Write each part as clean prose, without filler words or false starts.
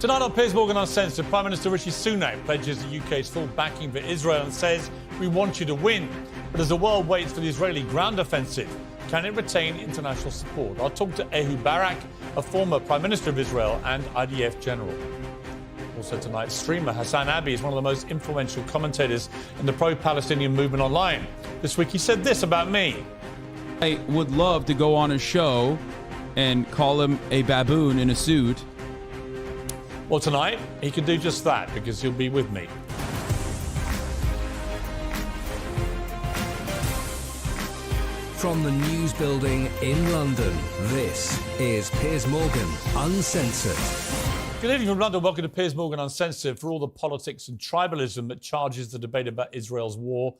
Tonight on Piers Morgan Uncensored, Prime Minister Rishi Sunak pledges the UK's full backing for Israel and says, "We want you to win." But as the world waits for the Israeli ground offensive, can it retain international support? I'll talk to Ehud Barak, a former Prime Minister of Israel and IDF general. Also tonight, streamer HasanAbi is one of the most influential commentators in the pro-Palestinian movement online. This week he said this about me. I would love to go on a show and call him a baboon in a suit. Well, tonight he can do just that because he'll be with me. From the News Building in London, this is Piers Morgan Uncensored. Good evening from London. Welcome to Piers Morgan Uncensored. For all the politics and tribalism that charges the debate about Israel's war,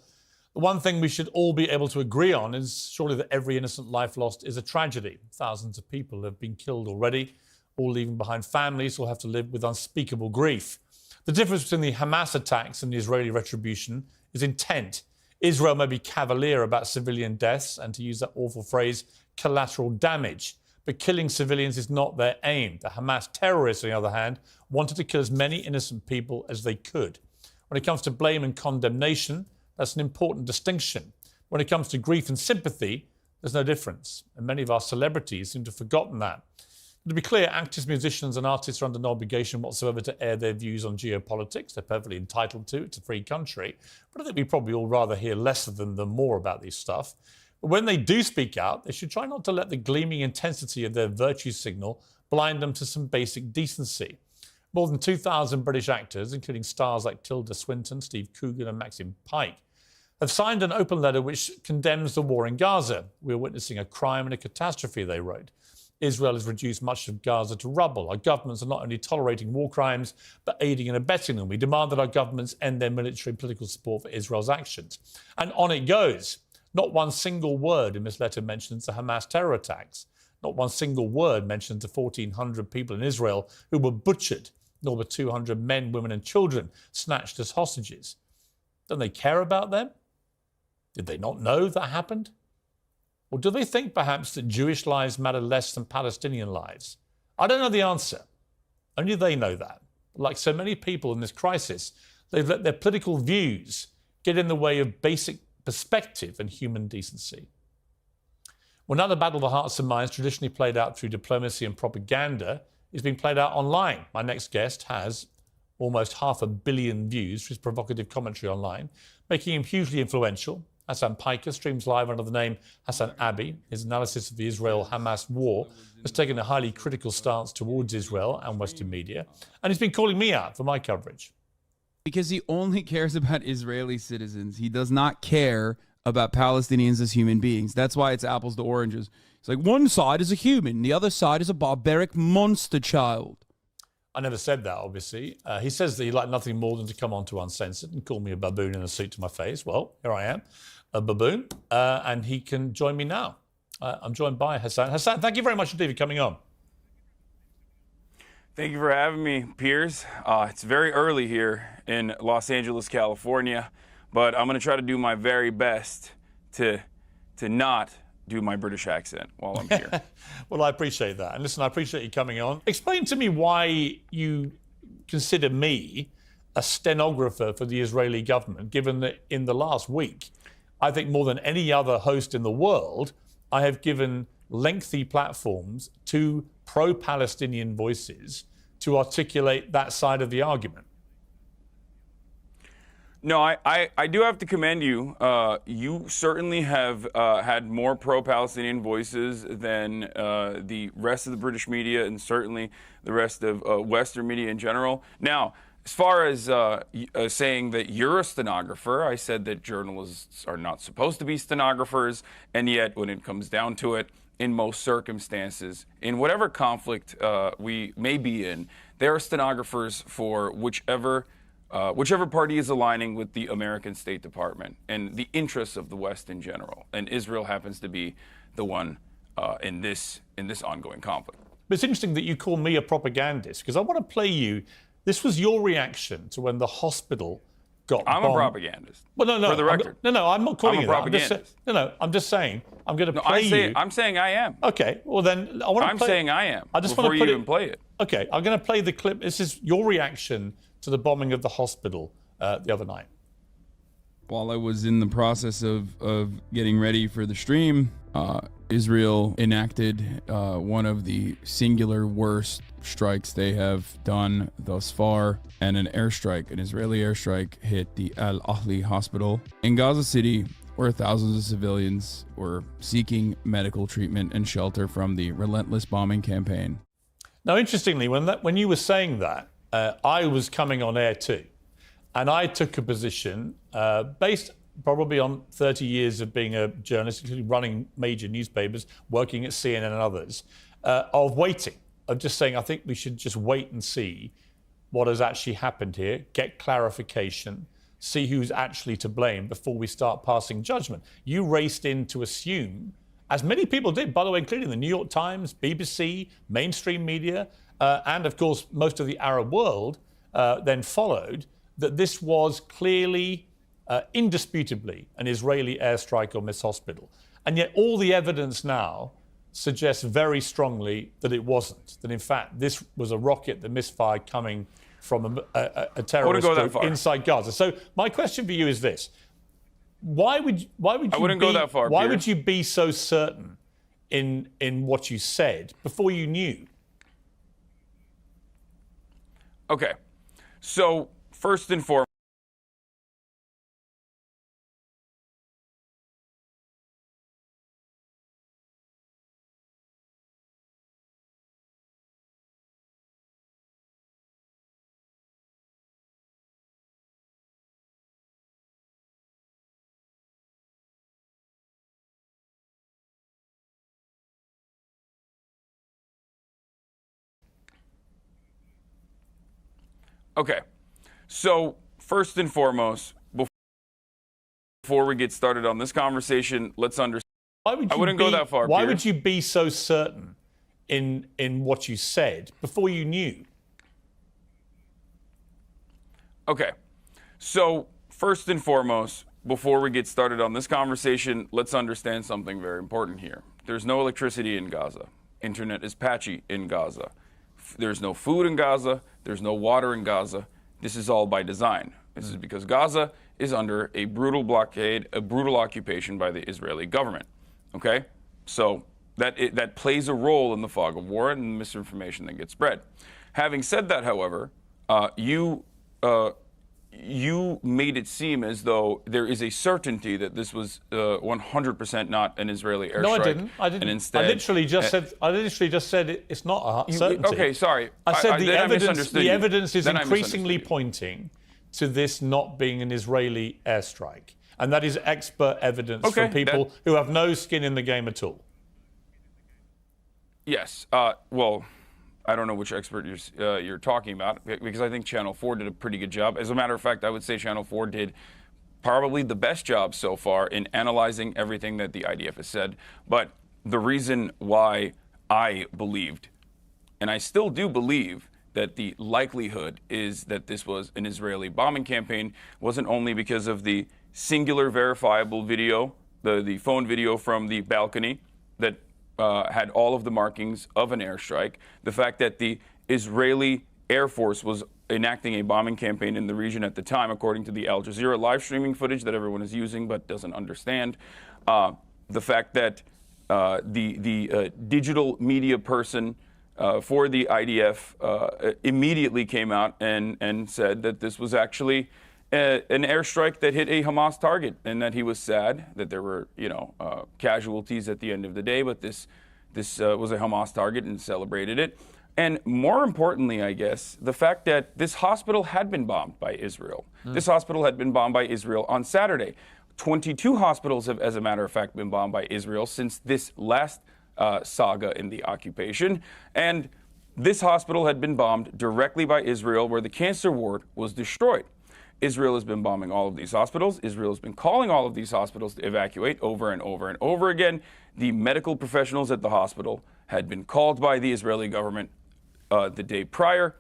the one thing we should all be able to agree on is surely that every innocent life lost is a tragedy. Thousands of people have been killed already, all leaving behind families who will have to live with unspeakable grief. The difference between the Hamas attacks and the Israeli retribution is intent. Israel may be cavalier about civilian deaths and, to use that awful phrase, collateral damage. But killing civilians is not their aim. The Hamas terrorists, on the other hand, wanted to kill as many innocent people as they could. When it comes to blame and condemnation, that's an important distinction. When it comes to grief and sympathy, there's no difference. And many of our celebrities seem to have forgotten that. To be clear, actors, musicians and artists are under no obligation whatsoever to air their views on geopolitics. They're perfectly entitled to. It's a free country. But I think we probably all rather hear less of them than more about this stuff. But when they do speak out, they should try not to let the gleaming intensity of their virtue signal blind them to some basic decency. More than 2,000 British actors, including stars like Tilda Swinton, Steve Coogan and Hasan Piker, have signed an open letter which condemns the war in Gaza. We're witnessing a crime and a catastrophe, they wrote. Israel has reduced much of Gaza to rubble. Our governments are not only tolerating war crimes, but aiding and abetting them. We demand that our governments end their military and political support for Israel's actions. And on it goes. Not one single word in this letter mentions the Hamas terror attacks. Not one single word mentions the 1,400 people in Israel who were butchered, nor the 200 men, women and children snatched as hostages. Don't they care about them? Did they not know that happened? Or do they think perhaps that Jewish lives matter less than Palestinian lives? I don't know the answer. Only they know that. Like so many people in this crisis, they've let their political views get in the way of basic perspective and human decency. Well, now the battle of the hearts and minds, traditionally played out through diplomacy and propaganda, is being played out online. My next guest has almost 500 million views for his provocative commentary online, making him hugely influential. Hasan Piker streams live under the name HasanAbi. His analysis of the Israel-Hamas war has taken a highly critical stance towards Israel and Western media, and he's been calling me out for my coverage. Because he only cares about Israeli citizens. He does not care about Palestinians as human beings. That's why it's apples to oranges. It's like one side is a human, the other side is a barbaric monster child. I never said that, obviously. He says that he'd like nothing more than to come on to Uncensored and call me a baboon in a suit to my face. Well, here I am, a baboon, and he can join me now. I'm joined by Hasan. Hasan, thank you very much indeed for coming on. Thank you for having me, Piers. It's very early here in Los Angeles, California, but I'm going to try to do my very best to not do my British accent while I'm here. Well, I appreciate that. And listen, I appreciate you coming on. Explain to me why you consider me a stenographer for the Israeli government, given that in the last week, I think more than any other host in the world, I have given lengthy platforms to pro-Palestinian voices to articulate that side of the argument. No, I do have to commend you. You certainly have had more pro-Palestinian voices than the rest of the British media and certainly the rest of Western media in general. Now, as far as saying that you're a stenographer, I said that journalists are not supposed to be stenographers, and yet when it comes down to it, in most circumstances, in whatever conflict we may be in, there are stenographers for whichever party is aligning with the American State Department and the interests of the West in general. And Israel happens to be the one in this ongoing conflict. But it's interesting that you call me a propagandist, because I want to play you. This was your reaction to when the hospital got I'm bombed. a propagandist. Well, no, For the record. I'm not calling I'm you a that. propagandist. I'm just saying I'm going to play you. I'm saying I am. Okay, well then I want to. I'm saying I am. I just before want to you even play it. Okay, I'm going to play the clip. This is your reaction to the bombing of the hospital the other night. While I was in the process of getting ready for the stream, Israel enacted one of the singular worst strikes they have done thus far, and an Israeli airstrike hit the Al Ahli hospital in Gaza City, where thousands of civilians were seeking medical treatment and shelter from the relentless bombing campaign. Now, interestingly, when you were saying that, I was coming on air too, and I took a position based probably on 30 years of being a journalist, including running major newspapers, working at CNN and others, of waiting, of just saying, I think we should just wait and see what has actually happened here, get clarification, see who's actually to blame before we start passing judgment. You raced in to assume, as many people did, by the way, including the New York Times, BBC, mainstream media, and of course, most of the Arab world then followed, that this was clearly, indisputably, an Israeli airstrike on this hospital. And yet all the evidence now suggests very strongly that it wasn't, that in fact this was a rocket that misfired coming from a terrorist group inside Gaza. So my question for you is this. Why would you Why would you be so certain in what you said before you knew? Okay. So first and foremost, before we get started on this conversation, let's understand. I wouldn't go that far. Why would you be so certain in what you said before you knew? Okay. So first and foremost, before we get started on this conversation, let's understand something very important here. There's no electricity in Gaza. Internet is patchy in Gaza. There's no food in Gaza. There's no water in Gaza. This is all by design. This is because Gaza is under a brutal blockade, a brutal occupation by the Israeli government. Okay? So that plays a role in the fog of war and the misinformation that gets spread. Having said that, however, you made it seem as though there is a certainty that this was 100% not an Israeli airstrike. No, I didn't. And instead, I literally just said it's not a certainty. Okay, sorry. I said the evidence is increasingly pointing to this not being an Israeli airstrike, and that is expert evidence from people who have no skin in the game at all. Yes. Well, I don't know which expert you're talking about, because I think Channel 4 did a pretty good job. As a matter of fact, I would say Channel 4 did probably the best job so far in analyzing everything that the IDF has said. But the reason why I believed, and I still do believe, that the likelihood is that this was an Israeli bombing campaign wasn't only because of the singular verifiable video, the phone video from the balcony that had all of the markings of an airstrike, the fact that the Israeli Air Force was enacting a bombing campaign in the region at the time, according to the Al Jazeera live streaming footage that everyone is using but doesn't understand, the fact that the digital media person for the IDF immediately came out and said that this was actually an airstrike that hit a Hamas target, and that he was sad that there were, casualties at the end of the day, but this was a Hamas target, and celebrated it. And more importantly, I guess, the fact that this hospital had been bombed by Israel. This hospital had been bombed by Israel on Saturday. 22 hospitals have, as a matter of fact, been bombed by Israel since this last saga in the occupation. And this hospital had been bombed directly by Israel, where the cancer ward was destroyed. Israel has been bombing all of these hospitals. Israel has been calling all of these hospitals to evacuate over and over and over again. The medical professionals at the hospital had been called by the Israeli government the day prior,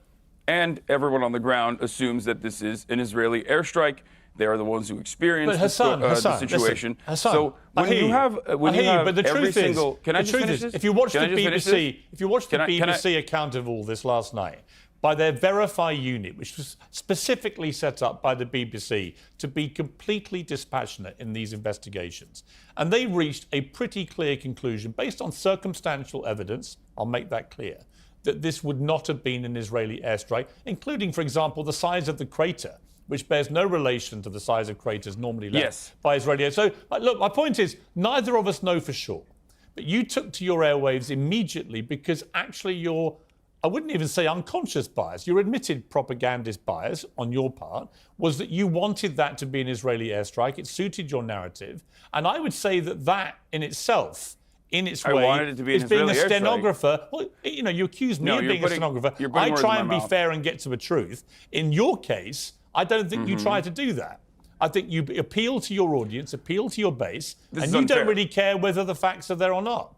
and everyone on the ground assumes that this is an Israeli airstrike. They are the ones who experienced the situation. Hassan, so when you have but the every truth single, is, can I just finish this? if you watch the BBC account of all this last night, by their Verify unit, which was specifically set up by the BBC to be completely dispassionate in these investigations, and they reached a pretty clear conclusion based on circumstantial evidence, I'll make that clear, that this would not have been an Israeli airstrike, including, for example, the size of the crater, which bears no relation to the size of craters normally left by Israeli. So, look, my point is, neither of us know for sure. But you took to your airwaves immediately because actually your, I wouldn't even say unconscious bias, your admitted propagandist bias on your part was that you wanted that to be an Israeli airstrike. It suited your narrative. And I would say that that in itself, in its way, is being a stenographer. Well, you know, you accuse me of being a stenographer. I try and be fair and get to the truth. In your case, I don't think you try to do that. I think you appeal to your audience, appeal to your base, and you don't really care whether the facts are there or not.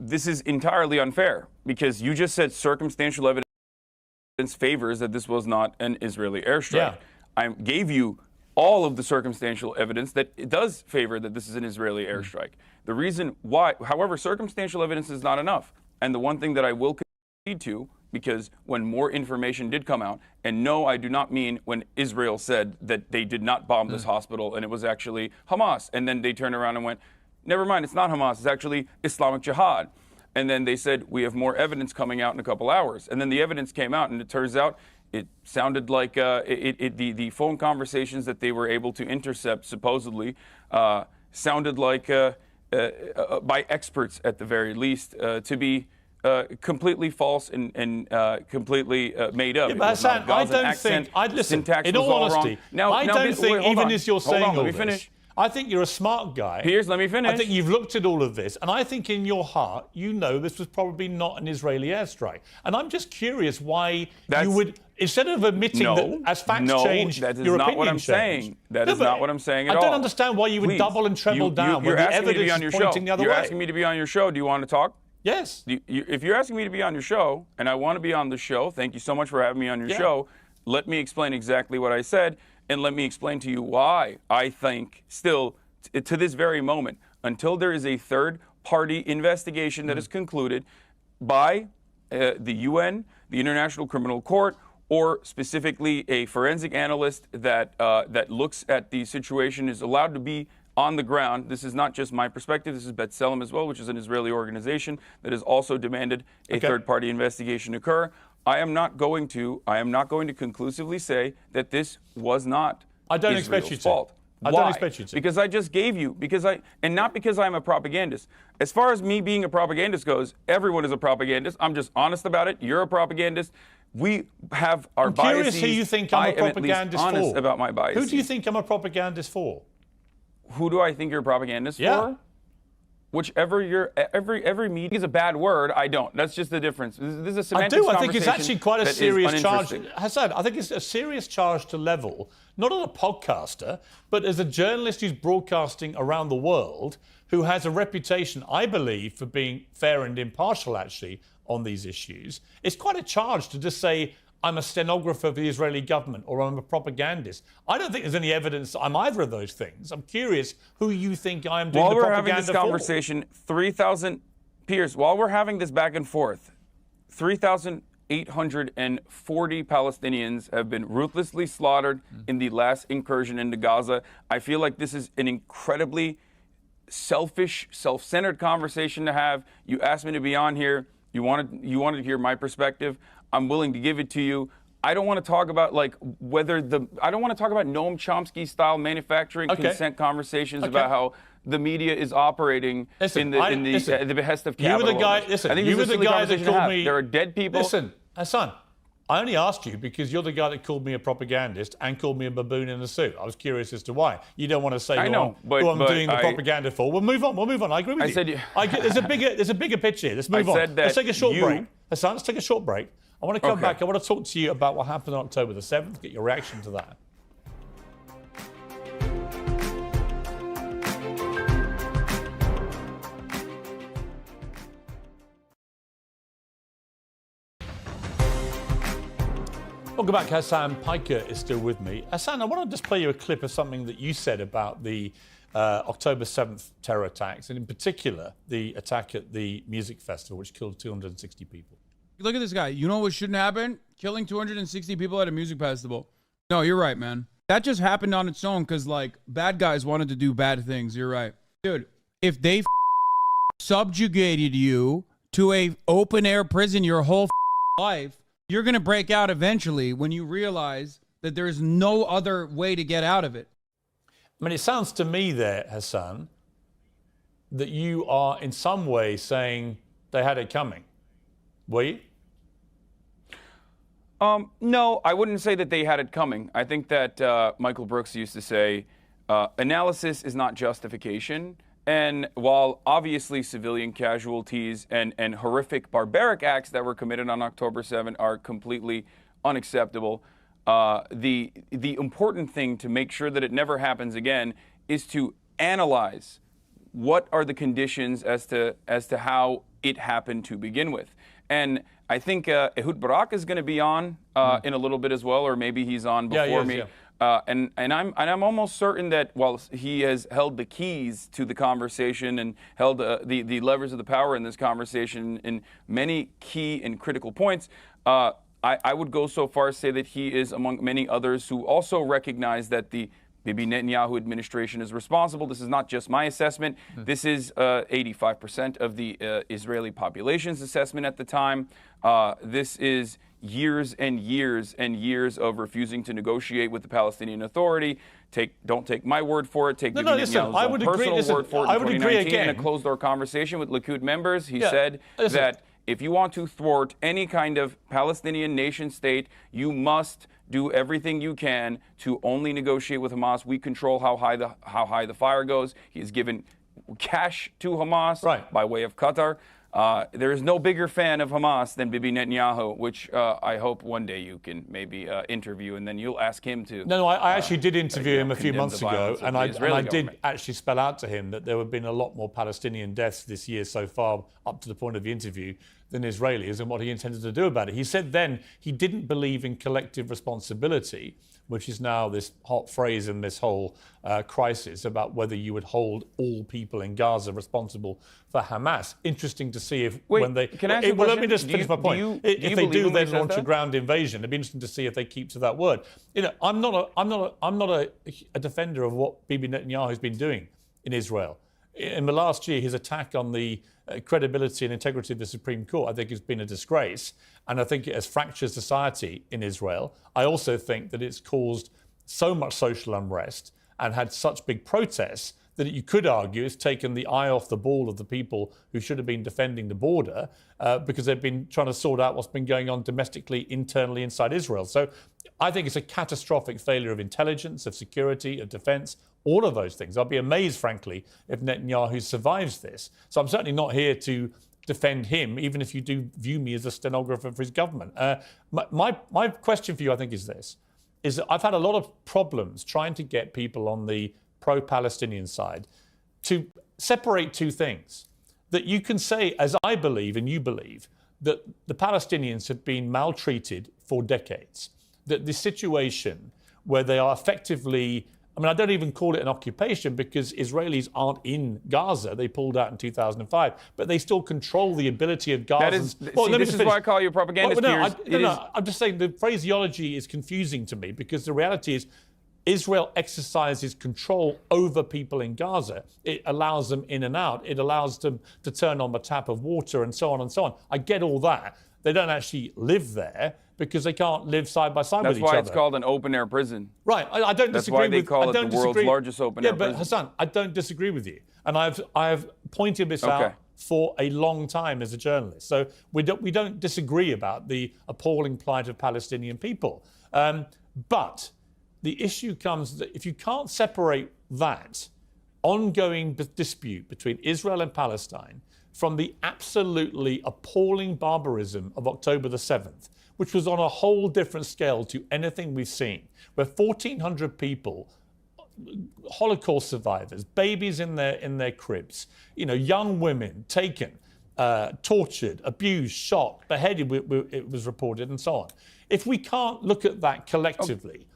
This is entirely unfair because you just said circumstantial evidence favors that this was not an Israeli airstrike. Yeah. I gave you all of the circumstantial evidence that it does favor that this is an Israeli airstrike. The reason why, however, circumstantial evidence is not enough. And the one thing that I will concede to, because when more information did come out, and no, I do not mean when Israel said that they did not bomb this hospital and it was actually Hamas, and then they turned around and went, never mind, it's not Hamas, it's actually Islamic Jihad. And then they said, we have more evidence coming out in a couple hours. And then the evidence came out, and it turns out it sounded like the phone conversations that they were able to intercept, supposedly, sounded like, by experts at the very least, to be completely false and completely made up. Yeah, but Hasan, I don't think, listen, in all honesty, I don't think, even as you're saying all this, I think you're a smart guy. Piers, let me finish. I think you've looked at all of this, and I think in your heart, you know this was probably not an Israeli airstrike. And I'm just curious why you would, instead of admitting that as facts change, that is your not opinion what I'm changed. saying. That is not what I'm saying at all. I don't understand why you would double and treble down when the evidence is pointing the other way. You're asking me to be on your show. Do you want to talk? Yes. If you're asking me to be on your show, and I want to be on the show, thank you so much for having me on your show. Let me explain exactly what I said, and let me explain to you why I think still, to this very moment, until there is a third-party investigation that is concluded by the UN, the International Criminal Court, or specifically a forensic analyst that looks at the situation, is allowed to be on the ground. This is not just my perspective. This is B'Tselem as well, which is an Israeli organization that has also demanded a third-party investigation occur. I am not going to conclusively say that this was not Israel's fault. I don't expect you to. Because I just gave you, and not because I'm a propagandist. As far as me being a propagandist goes, everyone is a propagandist. I'm just honest about it. You're a propagandist. We have our biases. I'm curious who you think I'm a propagandist for. Honest about my biases. Who do you think I'm a propagandist for? Who do I think you're a propagandist for? Whichever every media is a bad word. I don't. That's just the difference. This is a semantics conversation. I think it's actually quite a serious charge. Hasan, I think it's a serious charge to level, not on a podcaster, but as a journalist who's broadcasting around the world, who has a reputation, I believe, for being fair and impartial, actually, on these issues. It's quite a charge to just say, I'm a stenographer for the Israeli government, or I'm a propagandist. I don't think there's any evidence that I'm either of those things. I'm curious who you think I am doing the propaganda for. While we're having this conversation, 3,000, Piers, while we're having this back and forth, 3,840 Palestinians have been ruthlessly slaughtered in the last incursion into Gaza. I feel like this is an incredibly selfish, self-centered conversation to have. You asked me to be on here. You wanted to hear my perspective. I'm willing to give it to you. I don't want to talk about I don't want to talk about Noam Chomsky style manufacturing consent conversations about how the media is operating in the behest of capital. You were the guy. Listen, you were the guy that called me. There are dead people. Listen, Hasan, I only asked you because you're the guy that called me a propagandist and called me a baboon in a suit. I was curious as to why. You don't want to say who I'm doing the propaganda for. We'll move on. I agree with you. There's a bigger picture here. Let's move on. Let's take a short break. Hasan, let's take a short break. I want to come back. I want to talk to you about what happened on October the 7th, get your reaction to that. Welcome back. Hasan Piker is still with me. Hasan, I want to just play you a clip of something that you said about the October 7th terror attacks, and in particular, the attack at the music festival, which killed 260 people. Look at this guy. You know what shouldn't happen? Killing 260 people at a music festival. No, you're right, man. That just happened on its own because, like, bad guys wanted to do bad things. You're right. Dude, if they subjugated you to a open-air prison your whole life, you're going to break out eventually when you realize that there's no other way to get out of it. I mean, it sounds to me there, Hasan, that you are in some way saying they had it coming. Were you? No, I wouldn't say that they had it coming. I think that Michael Brooks used to say, analysis is not justification. And while obviously civilian casualties and horrific barbaric acts that were committed on October 7 are completely unacceptable, the important thing to make sure that it never happens again is to analyze what are the conditions as to how it happened to begin with. And I think Ehud Barak is going to be on in a little bit as well, or maybe he's on before me. Yeah. And I'm almost certain that while he has held the keys to the conversation and held the levers of the power in this conversation in many key and critical points, I would go so far as to say that he is among many others who also recognize that the Bibi Netanyahu administration is responsible. This is not just my assessment. This is 85% of the Israeli population's assessment at the time. This is years and years and years of refusing to negotiate with the Palestinian Authority. Don't take my word for it. Take Bibi Netanyahu's personal word for it. In 2019, in a closed-door conversation with Likud members, he said that if you want to thwart any kind of Palestinian nation state, you must do everything you can to only negotiate with Hamas. We control how high the fire goes. He has given cash to Hamas by way of Qatar. There is no bigger fan of Hamas than Bibi Netanyahu, which I hope one day you can maybe interview, and then you'll ask him to. No, I actually did interview him a few months ago, and I did actually spell out to him that there have been a lot more Palestinian deaths this year so far, up to the point of the interview, than Israelis, and what he intended to do about it. He said then he didn't believe in collective responsibility, which is now this hot phrase in this whole crisis about whether you would hold all people in Gaza responsible for Hamas. Interesting to see if when they... Can I ask you a well, question? let me just finish my point. If they do then launch a ground invasion, it'd be interesting to see if they keep to that word. You know, I'm not a defender of what Bibi Netanyahu has been doing in Israel. In the last year, his attack on the credibility and integrity of the Supreme Court, I think, has been a disgrace. And I think it has fractured society in Israel. I also think that it's caused so much social unrest and had such big protests that you could argue it's taken the eye off the ball of the people who should have been defending the border because they've been trying to sort out what's been going on domestically, internally inside Israel. So I think it's a catastrophic failure of intelligence, of security, of defense, all of those things. I'll be amazed, frankly, if Netanyahu survives this. So I'm certainly not here to defend him, even if you do view me as a stenographer for his government. My question for you, I think, is this, is that I've had a lot of problems trying to get people on the pro-Palestinian side to separate two things. That you can say, as I believe and you believe, that the Palestinians have been maltreated for decades. That the situation where they are effectively, I mean, I don't even call it an occupation because Israelis aren't in Gaza. They pulled out in 2005, but they still control the ability of Gaza. This is why I call you a propagandist. I'm just saying the phraseology is confusing to me because the reality is Israel exercises control over people in Gaza. It allows them in and out. It allows them to turn on the tap of water and so on and so on. I get all that. They don't actually live there because they can't live side by side with each other. That's why it's called an open-air prison. Right. I don't disagree with... That's why they call it the world's largest open-air prison. Yeah, but Hasan, I don't disagree with you. And I have pointed this out for a long time as a journalist. So we don't disagree about the appalling plight of Palestinian people. But the issue comes that if you can't separate that ongoing dispute between Israel and Palestine from the absolutely appalling barbarism of October the 7th, which was on a whole different scale to anything we've seen, where 1,400 people, Holocaust survivors, babies in their cribs, young women taken, tortured, abused, shot, beheaded, it was reported, and so on. If we can't look at that collectively,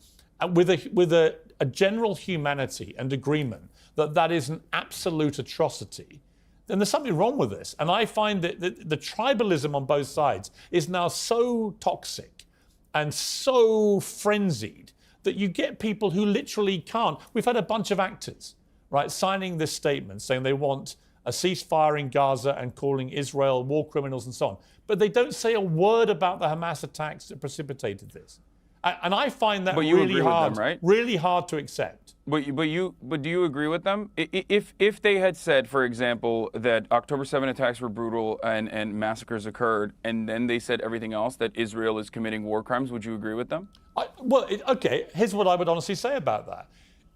and with a general humanity and agreement that that is an absolute atrocity, then there's something wrong with this. And I find that the tribalism on both sides is now so toxic and so frenzied that you get people who literally can't. We've had a bunch of actors, right, signing this statement saying they want a ceasefire in Gaza and calling Israel war criminals and so on. But they don't say a word about the Hamas attacks that precipitated this. And I find that really hard, right? really hard to accept. But do you agree with them? If they had said, for example, that October 7 attacks were brutal and massacres occurred, and then they said everything else, that Israel is committing war crimes, would you agree with them? Okay, here's what I would honestly say about that.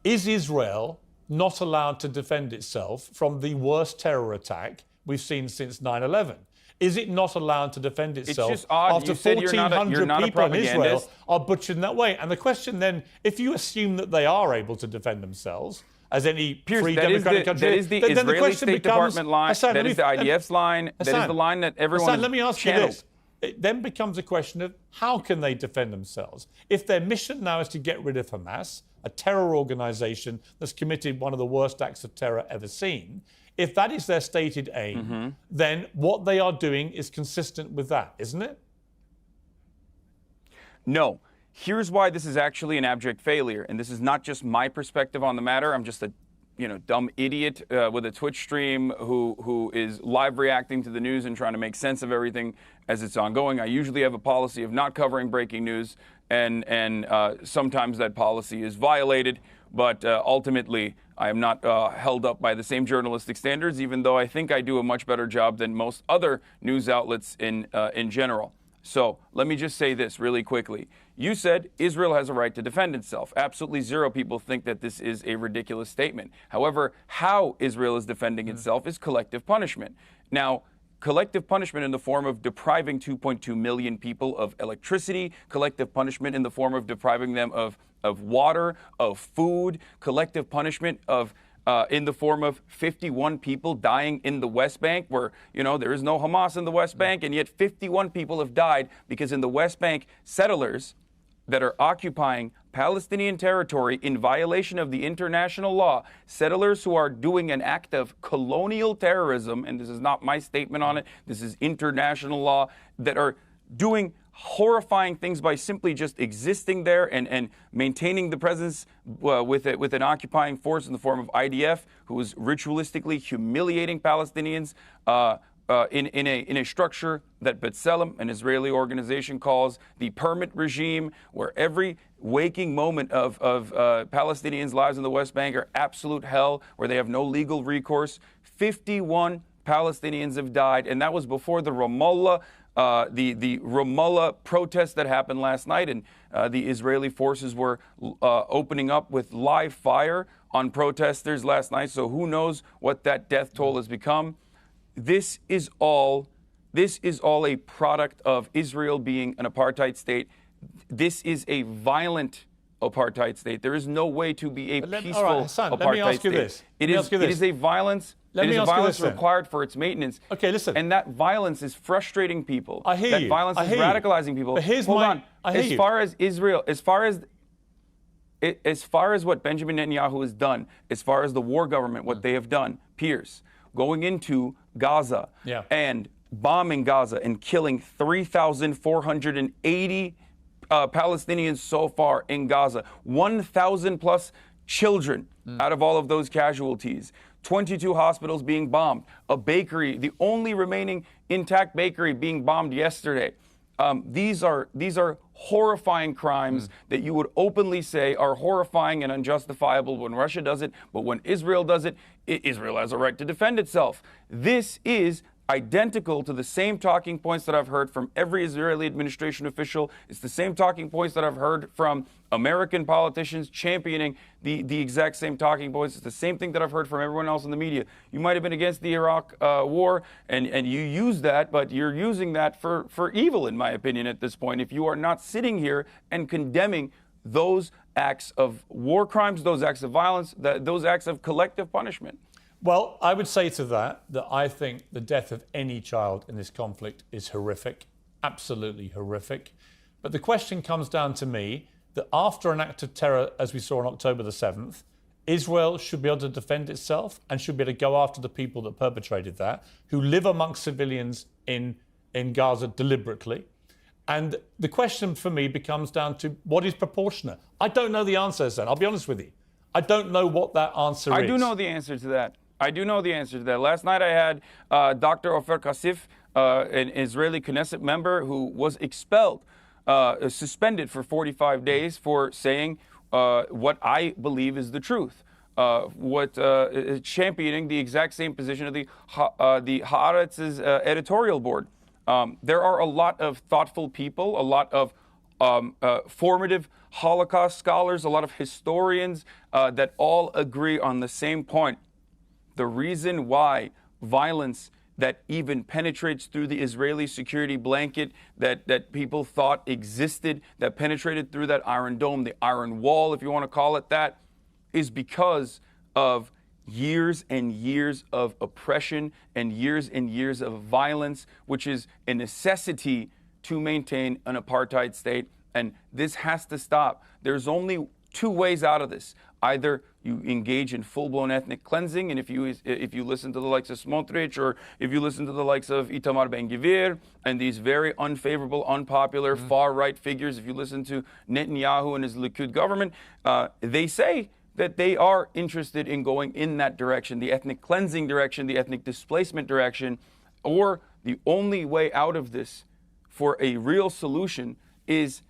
Is Israel not allowed to defend itself from the worst terror attack we've seen since 9/11? Is it not allowed to defend itself it's just odd. after You said 1,400 people in Israel are butchered in that way? And the question then, if you assume that they are able to defend themselves, as any free democratic country, that is the then Israeli the question State becomes, Department line, Hassan, that is the IDF's line, that is the line that everyone Hassan, let me ask channeled. you this. It then becomes a question of how can they defend themselves? If their mission now is to get rid of Hamas, a terror organization that's committed one of the worst acts of terror ever seen, if that is their stated aim, then what they are doing is consistent with that, isn't it? No. Here's why this is actually an abject failure, and this is not just my perspective on the matter. I'm just a dumb idiot with a Twitch stream who is live reacting to the news and trying to make sense of everything as it's ongoing. I usually have a policy of not covering breaking news, and sometimes that policy is violated, but ultimately I am not held up by the same journalistic standards, even though I think I do a much better job than most other news outlets in general. So let me just say this really quickly. You said Israel has a right to defend itself. Absolutely zero people think that this is a ridiculous statement. However, how Israel is defending itself is collective punishment. Now, collective punishment in the form of depriving 2.2 million people of electricity, collective punishment in the form of depriving them of water, of food, collective punishment of in the form of 51 people dying in the West Bank, where, there is no Hamas in the West Bank, and yet 51 people have died because in the West Bank, settlers that are occupying Palestinian territory in violation of the international law, settlers who are doing an act of colonial terrorism, and this is not my statement on it, this is international law, that are doing horrifying things by simply just existing there and maintaining the presence with an occupying force in the form of IDF, who is ritualistically humiliating Palestinians in a structure that B'Tselem, an Israeli organization, calls the permit regime, where every waking moment of Palestinians' lives in the West Bank are absolute hell, where they have no legal recourse. 51 Palestinians have died, and that was before the Ramallah the Ramallah protest that happened last night, and the Israeli forces were opening up with live fire on protesters last night. So who knows what that death toll has become? This is all a product of Israel being an apartheid state. This is a violent apartheid state. There is no way to be a peaceful Hassan, apartheid let me ask you state. this. It is a violence. It is a violence required for its maintenance. Okay, listen. And that violence is frustrating people. I hear you. That violence is radicalizing people. But here's Hold on. As far as Israel, as far as what Benjamin Netanyahu has done, as far as the war government, what they have done, Piers, going into Gaza and bombing Gaza and killing 3,480 Palestinians so far in Gaza, 1,000 plus children out of all of those casualties, 22 hospitals being bombed, a bakery, the only remaining intact bakery being bombed yesterday. These are horrifying crimes that you would openly say are horrifying and unjustifiable when Russia does it, but when Israel does it, Israel has a right to defend itself. This is identical to the same talking points that I've heard from every Israeli administration official. It's the same talking points that I've heard from American politicians championing the exact same talking points. It's the same thing that I've heard from everyone else in the media. You might have been against the Iraq war, and you use that, but you're using that for evil, in my opinion, at this point, if you are not sitting here and condemning those acts of war crimes, those acts of violence, those acts of collective punishment. Well, I would say to that I think the death of any child in this conflict is horrific, absolutely horrific. But the question comes down to me that after an act of terror, as we saw on October the 7th, Israel should be able to defend itself and should be able to go after the people that perpetrated that, who live amongst civilians in Gaza deliberately. And the question for me becomes down to what is proportionate. I don't know the answer, Hasan. I'll be honest with you. I don't know what that answer is. I do know the answer to that. Last night I had Dr. Ofer Kassif, an Israeli Knesset member who was expelled, suspended for 45 days for saying what I believe is the truth. Championing the exact same position of the Haaretz's editorial board. There are a lot of thoughtful people, a lot of formative Holocaust scholars, a lot of historians that all agree on the same point. The reason why violence that even penetrates through the Israeli security blanket that people thought existed, that penetrated through that Iron Dome, the Iron Wall, if you want to call it that, is because of years and years of oppression and years of violence, which is a necessity to maintain an apartheid state. And this has to stop. There's only two ways out of this. Either you engage in full-blown ethnic cleansing, and if you listen to the likes of Smotrich, or if you listen to the likes of Itamar Ben-Gvir and these very unfavorable, unpopular, far-right figures, if you listen to Netanyahu and his Likud government, they say that they are interested in going in that direction, the ethnic cleansing direction, the ethnic displacement direction, or the only way out of this for a real solution is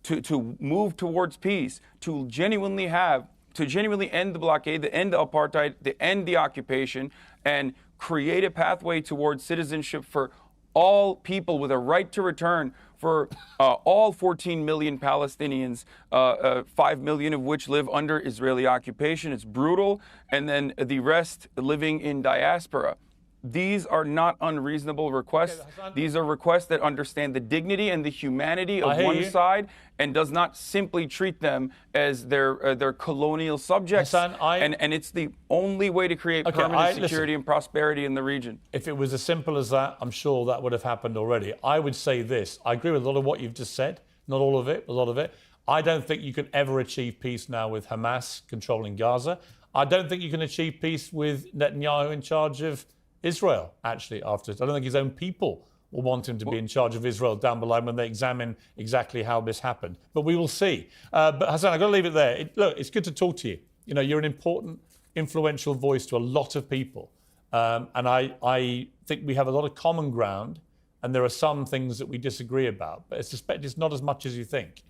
to move towards peace, to genuinely end the blockade, to end the apartheid, to end the occupation, and create a pathway towards citizenship for all people with a right to return, for all 14 million Palestinians, 5 million of which live under Israeli occupation. It's brutal. And then the rest living in diaspora. These are not unreasonable requests. These are requests that understand the dignity and the humanity of one side and does not simply treat them as their colonial subjects. Hasan, and it's the only way to create permanent security and prosperity in the region. If it was as simple as that, I'm sure that would have happened already. I would say this. I agree with a lot of what you've just said. Not all of it, a lot of it. I don't think you can ever achieve peace now with Hamas controlling Gaza. I don't think you can achieve peace with Netanyahu in charge of Israel, actually, after this. I don't think his own people will want him to be in charge of Israel down below when they examine exactly how this happened. But we will see. But Hasan, I've got to leave it there. Look, it's good to talk to you. You know, you're an important, influential voice to a lot of people. And I think we have a lot of common ground, and there are some things that we disagree about. But I suspect it's not as much as you think.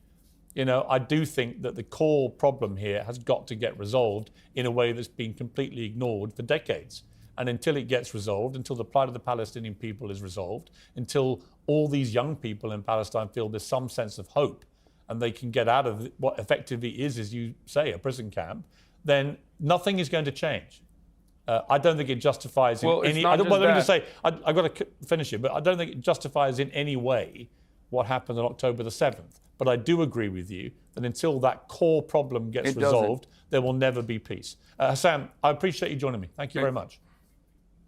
You know, I do think that the core problem here has got to get resolved in a way that's been completely ignored for decades. And until it gets resolved, until the plight of the Palestinian people is resolved, until all these young people in Palestine feel there's some sense of hope and they can get out of what effectively is, as you say, a prison camp, then nothing is going to change. I don't think it justifies in any... Let me just say, I've got to finish it, but I don't think it justifies in any way what happened on October the 7th. But I do agree with you that until that core problem gets resolved, there will never be peace. Hasan, I appreciate you joining me. Thank you very much.